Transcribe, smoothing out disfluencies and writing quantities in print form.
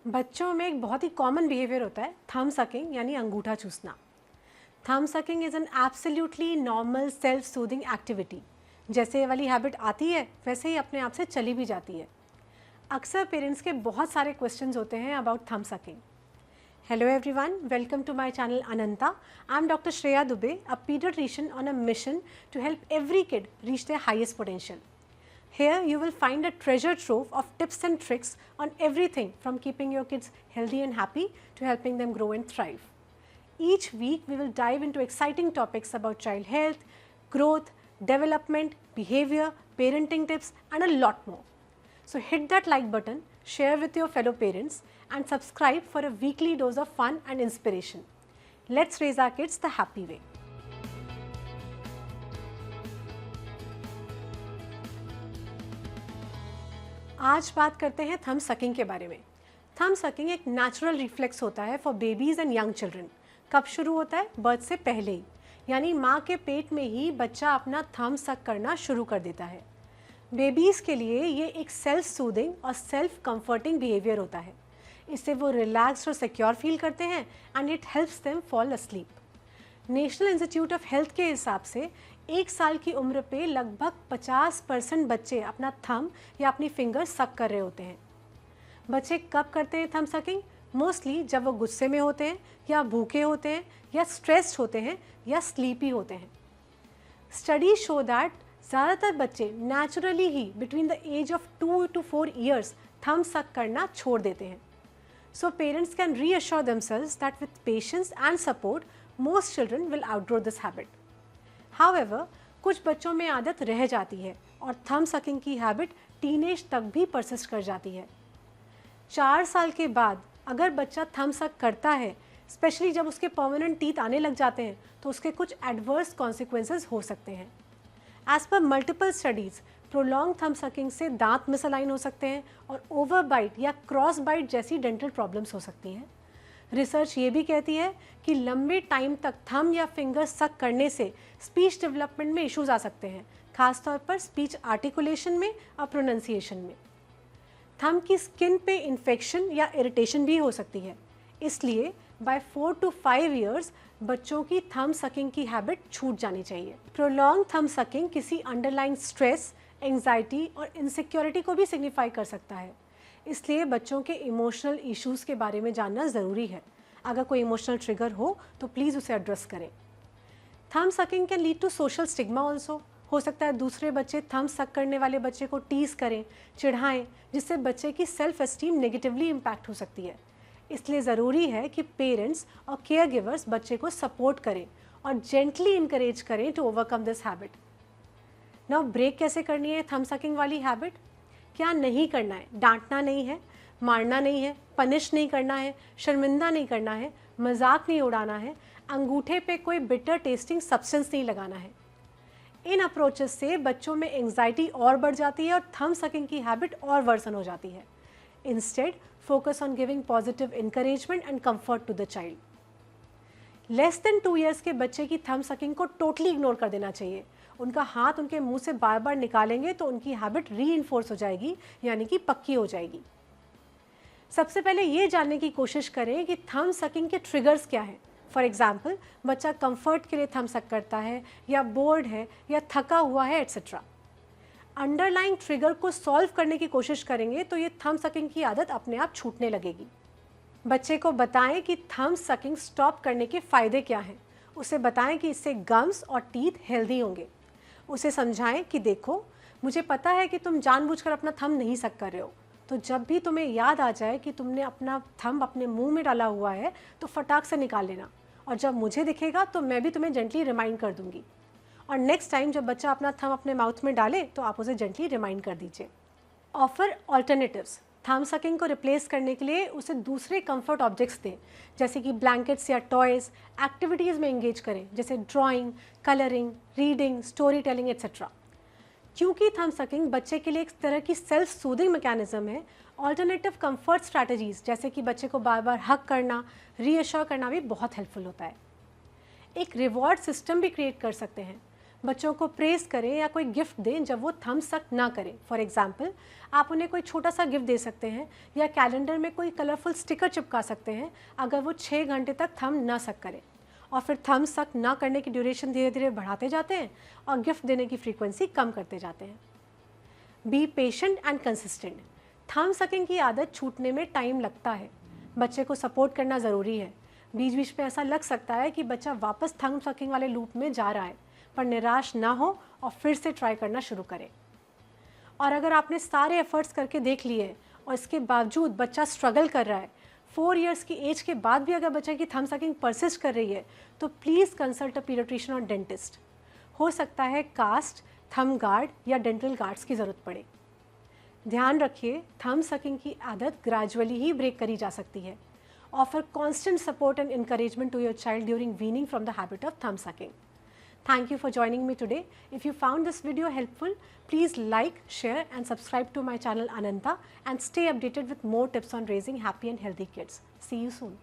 बच्चों में एक बहुत ही कॉमन बिहेवियर होता है थंब सकिंग यानी अंगूठा चूसना। Thumb sucking is an absolutely normal self soothing activity. जैसे ये वाली हैबिट आती है वैसे ही अपने आप से चली भी जाती है। अक्सर पेरेंट्स के बहुत सारे क्वेश्चंस होते हैं about thumb sucking. Hello everyone, welcome to my channel Ananta. I'm Dr. Shreya Dubey, a pediatrician on a mission to help every kid reach their highest potential. Here you will find a treasure trove of tips and tricks on everything from keeping your kids healthy and happy to helping them grow and thrive. Each week we will dive into exciting topics about child health, growth, development, behavior, parenting tips and a lot more. So hit that like button, share with your fellow parents and subscribe for a weekly dose of fun and inspiration. Let's raise our kids the happy way. आज बात करते हैं thumb sucking के बारे में। Thumb sucking एक natural reflex होता है for babies and young children. कब शुरू होता है? बर्थ से पहले ही, यानी माँ के पेट में ही बच्चा अपना थंब सक करना शुरू कर देता है। बेबीज़ के लिए ये एक सेल्फ सूदिंग और सेल्फ कंफर्टिंग बिहेवियर होता है। इससे वो रिलैक्स्ड और सिक्योर फील करते हैं and it helps them fall asleep. National institute of health के हिसाब से 1 साल की उम्र पे लगभग 50% बच्चे अपना थंब या अपनी फिंगर सक कर रहे होते हैं। बच्चे कब करते हैं थंब सकिंग? मोस्टली जब वो गुस्से में होते हैं या भूखे होते हैं या स्ट्रेस्ड होते हैं या स्लीपी होते हैं। स्टडीज शो दैट ज़्यादातर बच्चे नेचुरली ही between the age of 2 to 4 years thumb suck करना छोड़ देते हैं। So parents can reassure themselves that with patience and support most children will outgrow this habit. However, कुछ बच्चों में आदत रह जाती है और थंब सकिंग की हैबिट टीनेज तक भी परसिस्ट कर जाती है। 4 साल के बाद अगर बच्चा थंब सक करता है, स्पेशली जब उसके परमानेंट टीथ आने लग जाते हैं, तो उसके कुछ एडवर्स कॉन्सिक्वेंसेस हो सकते हैं। एज पर multiple studies, prolong thumb sucking से दांत मिसअलाइन हो सकते हैं और ओवर बाइट या क्रॉस बाइट जैसी डेंटल प्रॉब्लम्स हो सकती हैं। रिसर्च ये भी कहती है कि लंबे टाइम तक थंब या फिंगर सक करने से स्पीच डेवलपमेंट में इश्यूज आ सकते हैं, खासतौर पर स्पीच आर्टिकुलेशन में और प्रोनाउंसिएशन में। थंब की स्किन पे इन्फेक्शन या इरिटेशन भी हो सकती है, इसलिए बाय 4 to 5 ईयर्स बच्चों की थंब सकिंग की हैबिट छूट जानी चाहिए। प्रोलॉन्ग थंब सकिंग किसी अंडरलाइंग स्ट्रेस, एंग्जाइटी और इनसिक्योरिटी को भी सिग्निफाई कर सकता है, इसलिए बच्चों के इमोशनल इश्यूज़ के बारे में जानना ज़रूरी है। अगर कोई इमोशनल ट्रिगर हो तो प्लीज़ उसे एड्रेस करें। Thumb sucking can lead to social stigma also. हो सकता है दूसरे बच्चे थंब सक करने वाले बच्चे को टीज़ करें, चिढ़ाएं, जिससे बच्चे की सेल्फ एस्टीम नेगेटिवली इम्पैक्ट हो सकती है। इसलिए ज़रूरी है कि पेरेंट्स और केयर गिवर्स बच्चे को सपोर्ट करें और जेंटली इनकरेज करें to overcome this habit. Now break कैसे करनी है थंब सकिंग वाली हैबिट? क्या नहीं करना है? डांटना नहीं है, मारना नहीं है, पनिश नहीं करना है, शर्मिंदा नहीं करना है, मजाक नहीं उड़ाना है, अंगूठे पे कोई बिटर टेस्टिंग सब्सटेंस नहीं लगाना है। इन अप्रोचेस से बच्चों में एंग्जाइटी और बढ़ जाती है और थंब सकिंग की हैबिट और वर्सन हो जाती है। Instead focus on giving positive encouragement and comfort to the child. Less than 2 years के बच्चे की थंब सकिंग को टोटली इग्नोर कर देना चाहिए। उनका हाथ उनके मुंह से बार बार निकालेंगे तो उनकी हैबिट रीइंफोर्स हो जाएगी, यानी कि पक्की हो जाएगी। सबसे पहले ये जानने की कोशिश करें कि थंब सकिंग के ट्रिगर्स क्या हैं। फॉर एग्जाम्पल, बच्चा कंफर्ट के लिए थंब सक करता है या बोर्ड है या थका हुआ है एट्सेट्रा। अंडरलाइंग ट्रिगर को सॉल्व करने की कोशिश करेंगे तो ये थंब सकिंग की आदत अपने आप छूटने लगेगी। बच्चे को बताएं कि थंब सकिंग स्टॉप करने के फ़ायदे क्या हैं। उसे बताएं कि इससे गम्स और टीथ हेल्दी होंगे। उसे समझाएं कि देखो, मुझे पता है कि तुम जानबूझकर अपना थंब नहीं सक कर रहे हो, तो जब भी तुम्हें याद आ जाए कि तुमने अपना थंब अपने मुंह में डाला हुआ है तो फटाक से निकाल लेना, और जब मुझे दिखेगा तो मैं भी तुम्हें जेंटली रिमाइंड कर दूंगी। और नेक्स्ट टाइम जब बच्चा अपना थंब अपने माउथ में डाले तो आप उसे जेंटली रिमाइंड कर दीजिए। Offer alternatives. थंब सकिंग को रिप्लेस करने के लिए उसे दूसरे कंफर्ट ऑब्जेक्ट्स दें, जैसे कि ब्लैंकेट्स या टॉयज़। एक्टिविटीज़ में एंगेज करें, जैसे drawing, colouring, reading, story telling etcetera. क्योंकि थंब सकिंग बच्चे के लिए एक तरह की सेल्फ सूदिंग मैकेनिज्म है, ऑल्टरनेटिव कंफर्ट स्ट्रैटेजीज़ जैसे कि बच्चे को बार बार हक करना, रीअश्योर करना भी बहुत हेल्पफुल होता है। एक रिवॉर्ड सिस्टम भी क्रिएट कर सकते हैं। बच्चों को प्रेज़ करें या कोई गिफ्ट दें जब वो थम सक ना करें। फॉर एग्ज़ाम्पल, आप उन्हें कोई छोटा सा गिफ्ट दे सकते हैं या कैलेंडर में कोई कलरफुल स्टिकर चिपका सकते हैं अगर वो 6 घंटे तक थम ना सक करें। और फिर थम सक ना करने की ड्यूरेशन धीरे धीरे बढ़ाते जाते हैं और गिफ्ट देने की फ्रीक्वेंसी कम करते जाते हैं। Be patient and consistent. थम सकिंग की आदत छूटने में टाइम लगता है। बच्चे को सपोर्ट करना ज़रूरी है। बीच बीच में ऐसा लग सकता है कि बच्चा वापस थम सकिंग वाले लूप में जा रहा है, पर निराश ना हो और फिर से ट्राई करना शुरू करें। और अगर आपने सारे एफर्ट्स करके देख लिए हैं और इसके बावजूद बच्चा स्ट्रगल कर रहा है, 4 इयर्स की एज के बाद भी अगर बच्चे की थम सकिंग परसिस्ट कर रही है, तो प्लीज़ कंसल्ट अ पीडियाट्रिशियन और डेंटिस्ट। हो सकता है कास्ट, थम गार्ड या डेंटल गार्ड्स की ज़रूरत पड़े। ध्यान रखिए, थम सकिंग की आदत ग्रेजुअली ही ब्रेक करी जा सकती है। Offer constant support and encouragement to your child during weaning from the habit of thumb sucking. Thank you for joining me today. If you found this video helpful, please like, share and subscribe to my channel Ananta and stay updated with more tips on raising happy and healthy kids. See you soon.